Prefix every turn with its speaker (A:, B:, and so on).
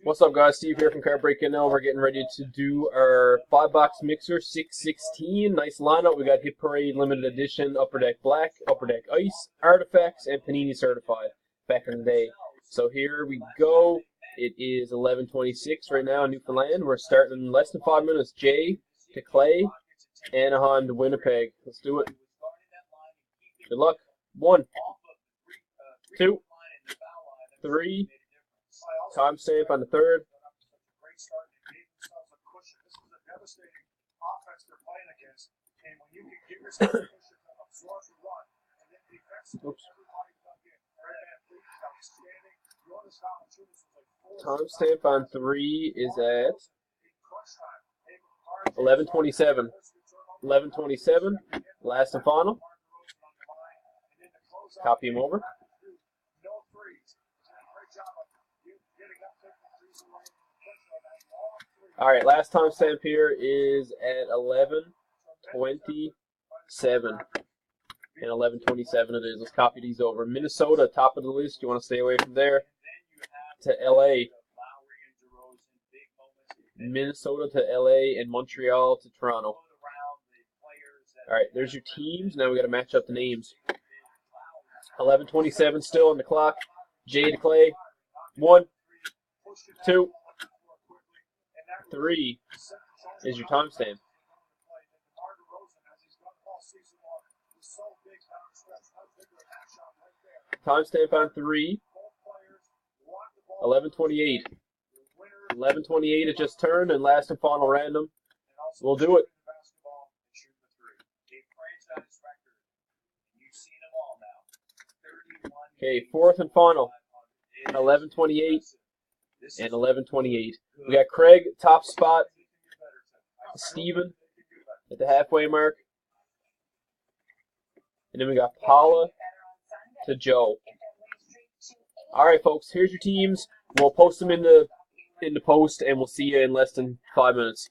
A: What's up, guys? Steve here from Card Break NL. We're getting ready to do our 5-box mixer 616. Nice lineup. We got Hit Parade Limited Edition, Upper Deck Black, Upper Deck Ice, Artifacts, and Panini Certified back in the day. So here we go. It is 11:26 right now in Newfoundland. We're starting in less than 5 minutes. Jay to Clay, Anaheim to Winnipeg. Let's do it. Good luck. 1, 2, 3. Timestamp on the third. Oops. Timestamp on 3 is at 11:27. 11:27. Last and final. Copy him over. All right, last timestamp here is at 11:27. And 11:27 it is. Let's copy these over. Minnesota, top of the list. You want to stay away from there. To LA. Minnesota to LA and Montreal to Toronto. All right, there's your teams. Now we got to match up the names. 11:27 still on the clock. Jay to Clay. 1, 2, 3 is your timestamp. Timestamp on 3. 11:28. 11:28 it just turned, and last and final random. We'll do it. Okay, fourth and final. 11:28 and 11:28. We got Craig, top spot. Steven at the halfway mark. And then we got Paula to Joe. All right, folks, here's your teams. We'll post them in the post, and we'll see you in less than 5 minutes.